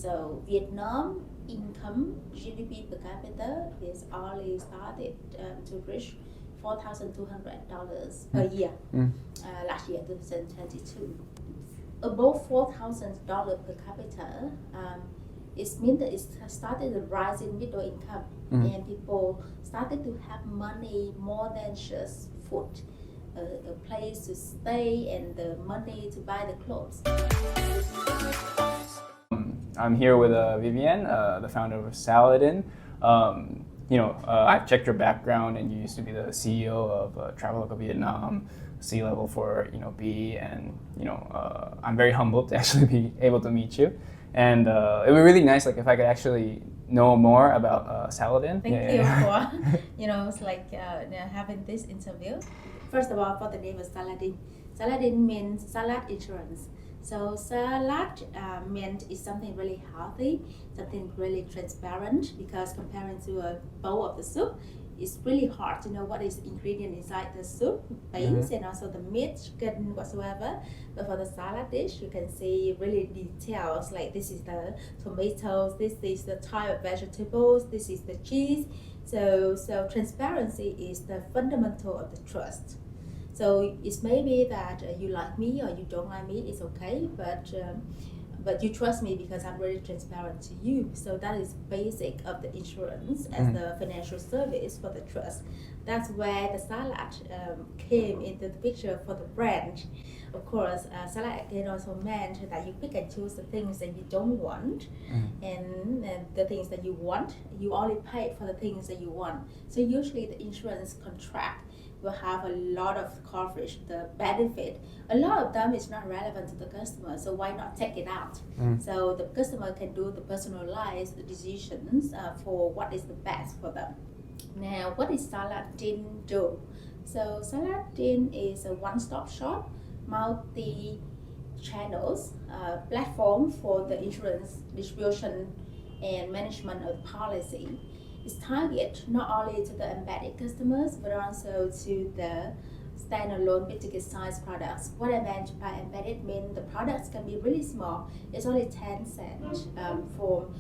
So Vietnam income GDP per capita is already started to reach $4,200 per year last year, 2022. Above $4,000 per capita, it means that it started to rise in middle income and people started to have money more than just food, a place to stay and the money to buy the clothes. I'm here with Vivienne, the founder of Saladin. I've checked your background, and you used to be the CEO of Traveloka Vietnam, C-level for B, and I'm very humbled to actually be able to meet you. And it would be really nice, like if I could actually know more about Saladin. Thank you for it's like having this interview. First of all, for the name of Saladin. Saladin means salad insurance. So salad meant is something really healthy, something really transparent, because comparing to a bowl of the soup, it's really hard to know what is ingredient inside the soup, beans and also the meat, chicken, whatsoever. But for the salad dish, you can see really details, like this is the tomatoes, this is the type of vegetables, this is the cheese. So transparency is the fundamental of the trust. So it's maybe that you like me or you don't like me, it's okay, but you trust me because I'm really transparent to you. So that is basic of the insurance as the financial service for the trust. That's where the salad came into the picture for the brand. Of course, salad again also meant that you pick and choose the things that you don't want, and the things that you want, you only pay for the things that you want. So usually the insurance contract will have a lot of coverage, the benefit. A lot of them is not relevant to the customer, so why not take it out? So the customer can do the personalized decisions for what is the best for them. Now, what is Saladin do? So Saladin is a one-stop shop, multi-channels platform for the insurance distribution and management of policy. It's targeted not only to the embedded customers, but also to the standalone big-ticket size products. What I meant by embedded means the products can be really small. It's only 10 cents or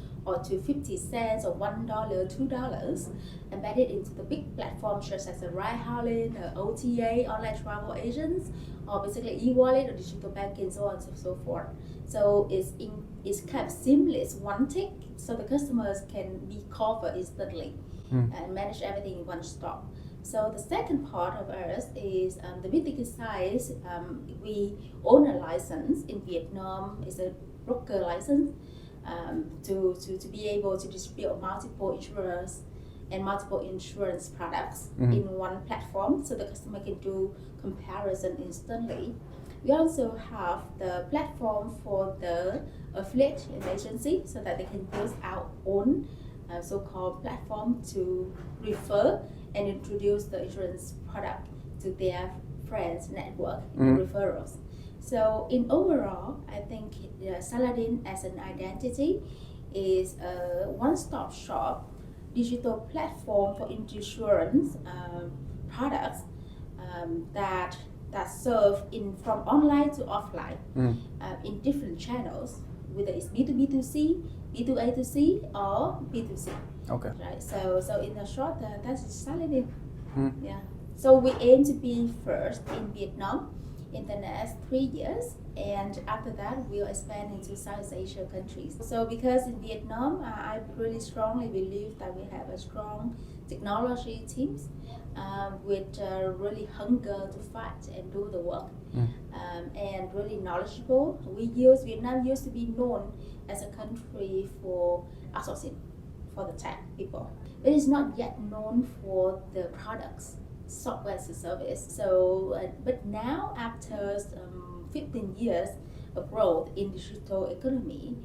to 50 cents or $1, $2, embedded into the big platforms such as a ride-hailing, OTA, online travel agents, or basically e-wallet or digital banking, so on and so forth. So it's kind of seamless, one tick, so the customers can be covered instantly and manage everything in one stop. So the second part of us is the big-ticket size. We own a license in Vietnam. It's a broker license to be able to distribute multiple insurers and multiple insurance products in one platform, so the customer can do comparison instantly. We also have the platform for the affiliate and agency, so that they can use our own so-called platform to refer and introduce the insurance product to their friends network in referrals. So in overall, I think Saladin as an identity is a one-stop shop digital platform for insurance products that serve from online to offline in different channels, whether it's B2B2C, B2A2C, or B2C. Okay. Right. So in the short term, that's Saladin. Yeah. So we aim to be first in Vietnam in the next 3 years, and after that we'll expand into Southeast Asia countries. So because in Vietnam, I really strongly believe that we have a strong technology teams with really hunger to fight and do the work, and really knowledgeable. Vietnam used to be known as a country for outsourcing for the tech people. It is not yet known for the products, software as a service. So, but now after 15 years of growth in digital economy,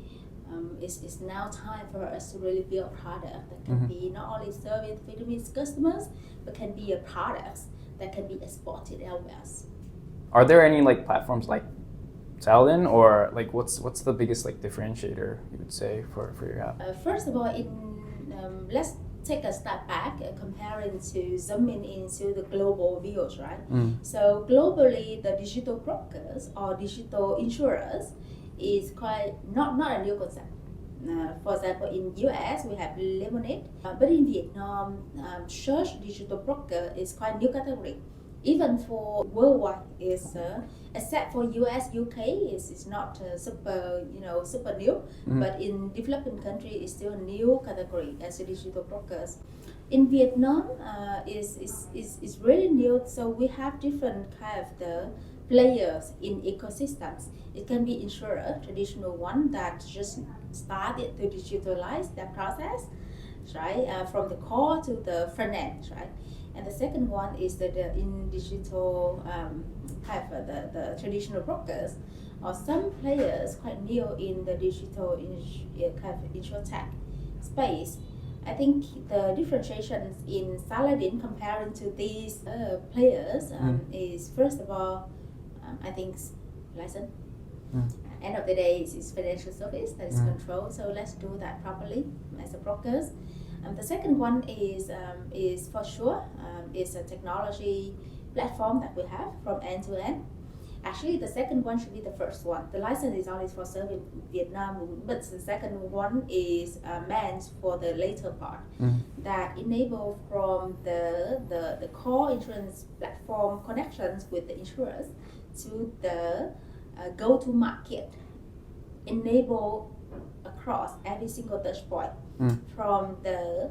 it's now time for us to really build a product that can be not only serving Vietnamese customers, but can be a product that can be exported elsewhere. Are there any platforms like Saladin, or what's the biggest differentiator you would say for your app? First of all, let's take a step back, comparing to zooming into the global views, right? So globally, the digital brokers or digital insurers is quite not a new concept. For example, in US we have Lemonade, but in Vietnam, search digital broker is quite new category. Even for worldwide, except for US, UK, is not super new. But in developing country, it's still a new category as a digital brokers. In Vietnam, is really new. So we have different kind of the players in ecosystems. It can be insurer, traditional one that just started to digitalize their process, right, from the core to the front end, right. And the second one is the in digital type of the traditional brokers, or some players quite new in the digital kind of insurtech space. I think the differentiations in Saladin comparing to these players is first of all, I think license. End of the day, it's financial service that is controlled. So let's do that properly as a brokers. The second one is for sure is a technology platform that we have from end to end. Actually, the second one should be the first one. The license is only for serving Vietnam, but the second one is meant for the later part that enable from the core insurance platform connections with the insurers to the go-to market, enable across every single touch point from the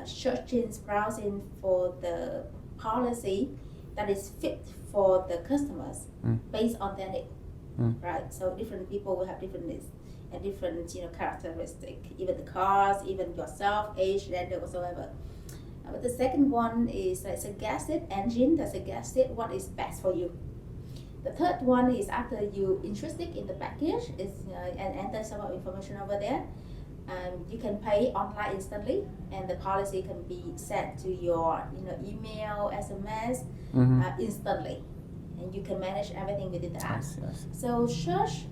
searching, browsing for the policy that is fit for the customers based on their need, right? So different people will have different needs and different characteristics, even the cars, even yourself, age, gender, whatsoever. But the second one is a suggested engine that suggested what is best for you. The third one is after you interested in the package and enter some information over there. You can pay online instantly, and the policy can be sent to your email, SMS instantly, and you can manage everything within the app. Yes. So search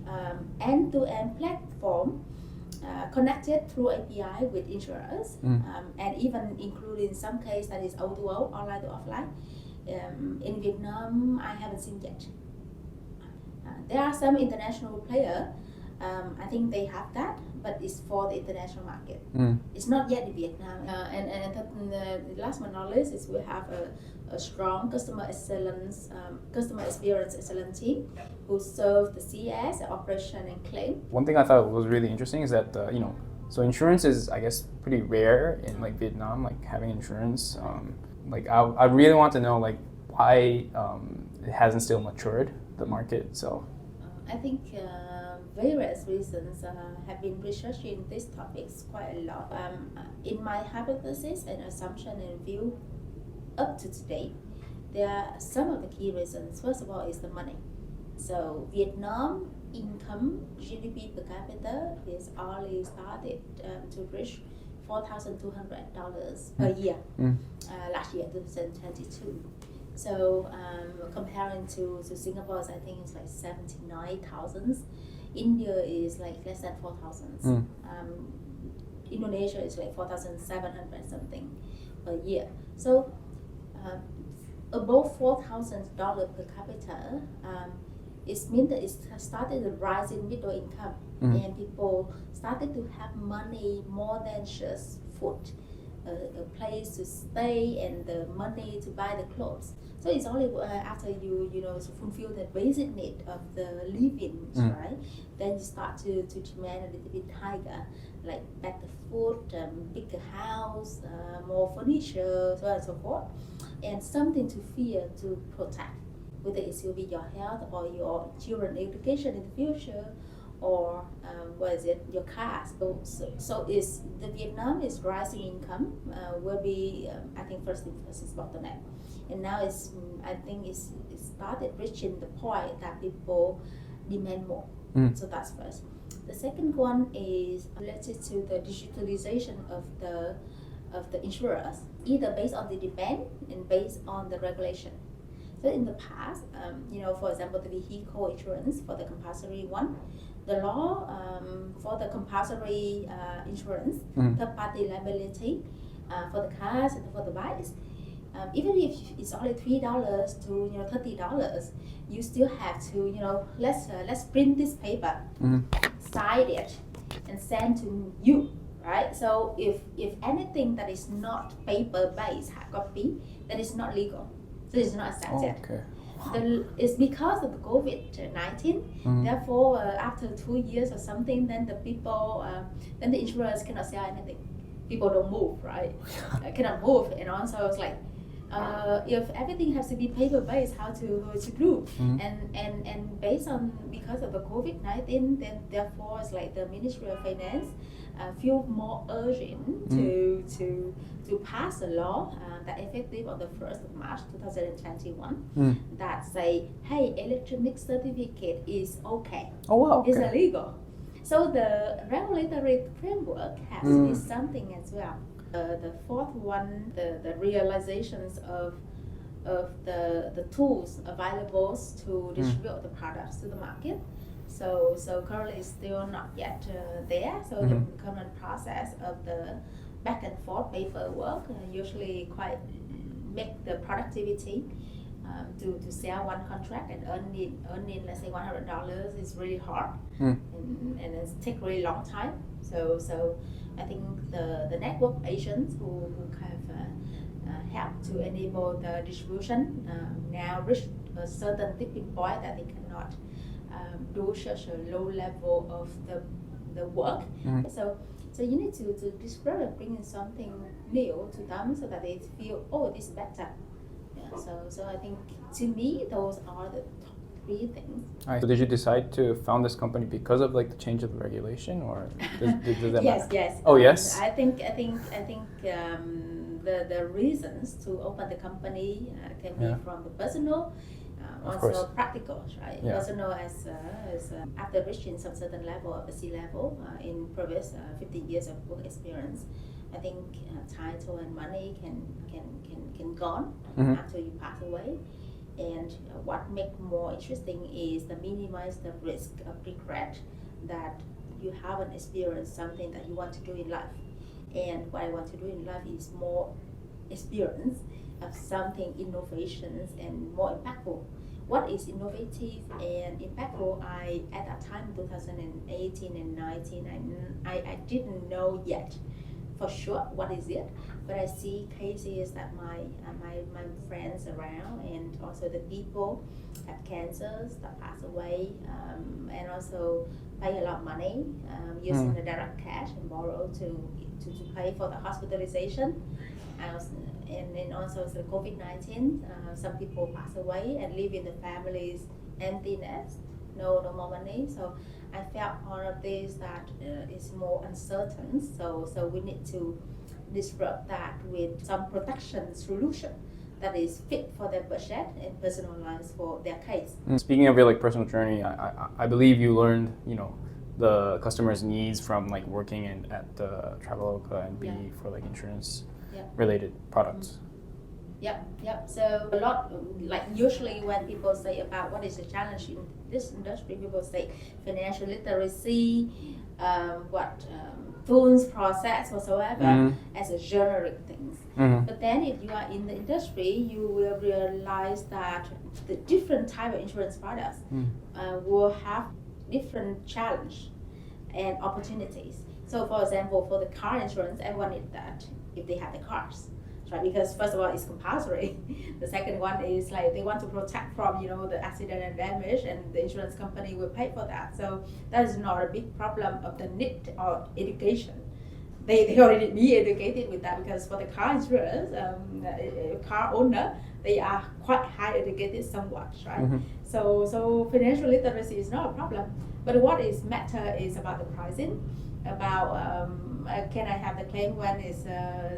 end-to-end platform connected through API with insurers, and even including some case that is O2O, online to offline. In Vietnam, I haven't seen yet. There are some international players. I think they have that, but it's for the international market. It's not yet in Vietnam. And last but not least is we have a strong customer experience excellent team who serve the CS, operation and claim. One thing I thought was really interesting is that so insurance is, I guess, pretty rare in like Vietnam, like having insurance. I really want to know like why it hasn't still matured the market. So I think various reasons have been researching these topics quite a lot. In my hypothesis and assumption and view up to today, there are some of the key reasons. First of all is the money. So Vietnam income GDP per capita is already started to reach $4,200 per year last year, 2022. So comparing to Singapore, I think it's like 79,000. India is like less than 4,000. Indonesia is like 4,700 something per year. So above $4,000 per capita, it means that it started to rise in middle income, and people started to have money more than just food, a place to stay, and the money to buy the clothes. So it's only after you fulfill the basic need of the living, right? Then you start to demand a little bit higher, like better food, bigger house, more furniture, so on and so forth, and something to fear to protect, whether it will be your health or your children education in the future, or your cars. So is the Vietnam is rising income will be I think first is bottleneck, and now I think it started reaching the point that people demand more. So that's first. The second one is related to the digitalization of the insurers, either based on the demand and based on the regulation. So in the past, for example, the vehicle insurance for the compulsory one, the law for the compulsory insurance, third-party liability for the cars and for the bikes, even if it's only $3 to $30, you still have to let's print this paper, sign it, and sent to you, right? So if anything that is not paper-based hard copy, that is not legal, so it's not accepted. Okay. It's because of the COVID-19. Therefore, after 2 years or something, then the people, then the insurers cannot sell anything. People don't move, right? Cannot move, and also it's like, if everything has to be paper-based, how to do? And based on because of the COVID-19, then therefore it's like the Ministry of Finance feel more urgent to pass a law that effective on the 1st of March 2021 that say, hey, electronic certificate is okay. Oh wow. Okay. It's illegal. So the regulatory framework has to be something as well. The fourth one, the realizations of the tools available to distribute the products to the market. So currently it's still not yet there. So the current process of the back and forth paperwork usually quite make the productivity to sell one contract and earning let's say $100 is really hard, and it takes really long time. So I think the network agents who kind of help to enable the distribution now reach a certain tipping point that they cannot do such a low level of the work. So you need to describe and bring in something new to them so that they feel, oh, this is better. Yeah, so I think to me those are the top 3 things. So did you decide to found this company because of like the change of the regulation, or does that matter? Yes. Oh yes. I think the reasons to open the company can be from the personal, also practical, right? Yeah. Personal as after reaching some certain level of the C-level in previous 15 years of work experience, I think title and money can gone after you pass away. And what makes more interesting is to minimize the risk of regret that you haven't experienced something that you want to do in life. And what I want to do in life is more experience of something innovations and more impactful. What is innovative and impactful? At that time, 2018 and 19, I didn't know yet for sure what is it, but I see cases that my friends around and also the people have cancers that pass away, and also pay a lot of money using the direct cash and borrow to pay for the hospitalization. And then also the COVID-19, some people pass away and live in the family's emptiness, no more money. So I felt all of this that is more uncertain. So we need to disrupt that with some protection solution that is fit for their budget and personalized for their case. Speaking of your like personal journey, I believe you learned the customer's needs from like working at Traveloka and B for like insurance related products. Yep. So a lot, like usually when people say about what is the challenge in this industry, people say financial literacy, tools, process, whatsoever, as a generic things. But then if you are in the industry, you will realize that the different type of insurance products will have different challenge and opportunities. So for example, for the car insurance, everyone needs that if they have the cars. Right? Because first of all, it's compulsory. The second one is like they want to protect from the accident and damage, and the insurance company will pay for that. So that is not a big problem of the need or education. They already be educated with that, because for the car insurance, car owner, they are quite high educated somewhat, right? So financial literacy is not a problem. But what is matter is about the pricing, about can I have the claim when it's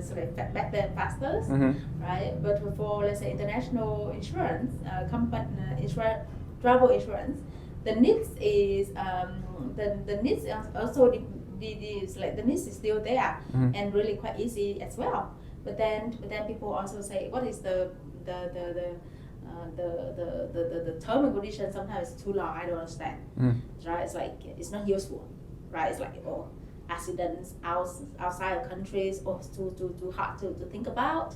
sort of better and faster, right? But for let's say international insurance travel insurance, the needs is the needs also the needs is still there and really quite easy as well. But then people also say, what is the term and condition? Sometimes it's too long. I don't understand. Right? It's like it's not useful. Right? It's like accidents outside of countries or too hard to think about.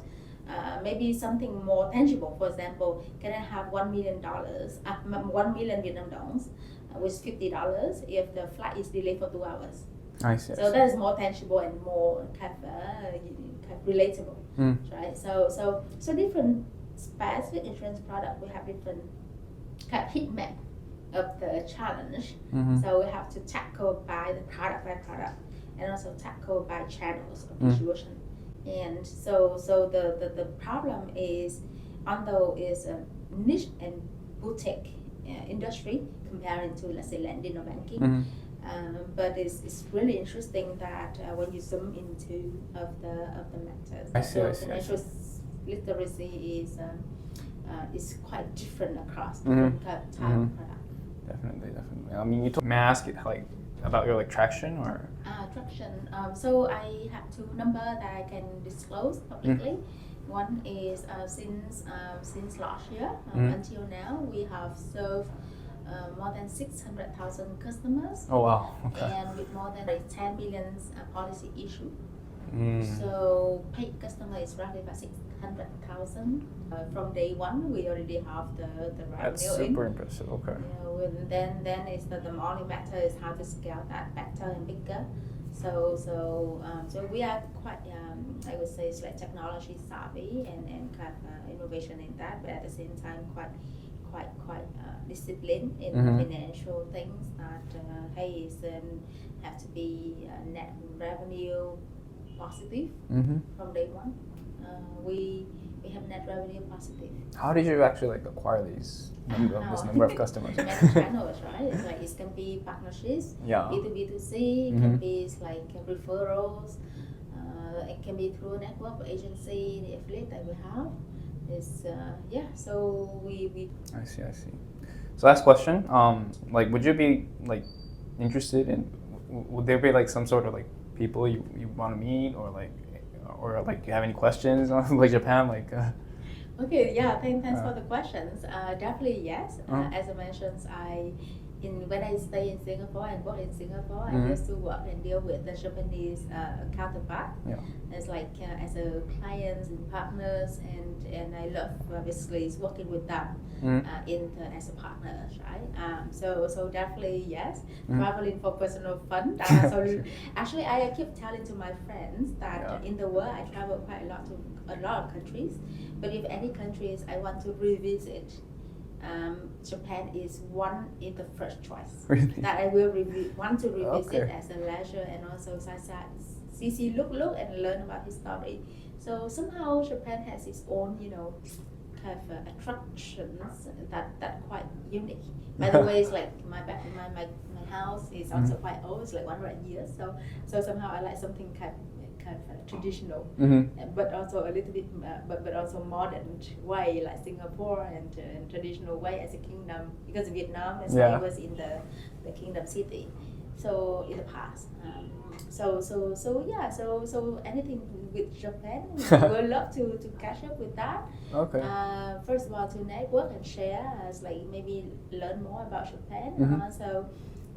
Maybe something more tangible. For example, can I have $1 million, 1 million Vietnam dongs with $50 if the flight is delayed for 2 hours? I see. So that is more tangible and more kind of relatable, right? So different specific insurance product, we have different kind of heat map of the challenge. So we have to tackle by the product by product, and also tackle by channels of distribution. And so the problem is, although it's a niche and boutique industry comparing to, let's say, lending or banking, but it's really interesting that when you zoom into the matters, I see. financial literacy is quite different across different type of product. Definitely. I mean, may I ask like about your traction or? Traction. So I have two numbers that I can disclose publicly. One is since last year until now, we have served more than 600,000 customers. Oh wow! Okay. And with more than 10 million policy issued. So paid customer is roughly about 600,000. From day one, we already have the revenue. That's super impressive. Okay. Then it's the only matter is how to scale that better and bigger. So we are quite I would say it's like technology savvy and kind of innovation in that, but at the same time quite disciplined in financial things that have to be net revenue positive from day one. We have net revenue positive. How did you actually acquire this number of customers? Many channels, right? It's like it can be partnerships, Yeah. B2B2C, it can be like referrals, it can be through a network of agency, the affiliate that we have. It's so we I see. So last question, would you be interested in, would there be some sort of people you want to meet, or do you have any questions on Japan? Okay, yeah, thanks for the questions. Definitely yes. As I mentioned, when I stay in Singapore and work in Singapore, I used to work and deal with the Japanese counterpart. Yeah. As as a clients and partners, and I love basically working with them as a partner, right? So definitely yes. Traveling for personal fun. So actually, I keep telling to my friends that in the world I travel quite a lot of countries, but if any countries I want to revisit, Japan is the first choice. Really? That I will want to revisit as a leisure, and also see look and learn about his story. So somehow Japan has its own kind of attractions that quite unique. By the way, it's like my house is also quite old. It's like 100 years. So somehow I like something kind of traditional, but also a little bit, but also modern way, like Singapore, and traditional way as a kingdom, because Vietnam was in the kingdom city, so in the past. So anything with Japan, we'd love to catch up with that. Okay. First of all, to network and share, as maybe learn more about Japan,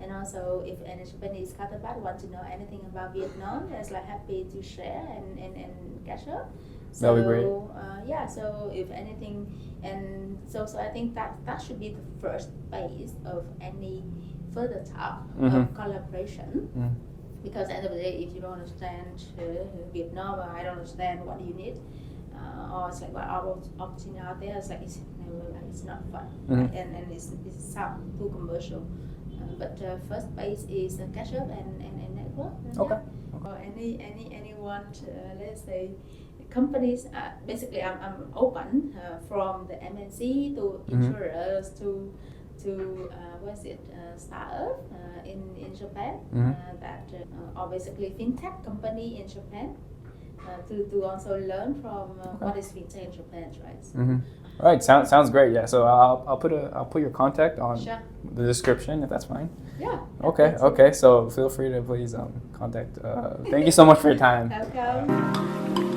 and also if any Japanese counterpart want to know anything about Vietnam, it's happy to share and catch up. So that would be great. So if anything, and so I think that should be the first base of any further talk of collaboration. Because at the end of the day, if you don't understand Vietnam, or I don't understand what you need, or it's what opportunity out there, it's not fun, and it sounds too commercial. But first base is catch up and network. Okay. Or anyone, let's say, companies. Basically, I'm open from the MNC to insurers to startup in Japan, or basically fintech company in Japan, to also learn from what is fintech in Japan, right? All right, sounds great. Yeah, so I'll put your contact on the description if that's fine. Yeah. Okay. So feel free to please contact. Thank you so much for your time. Welcome.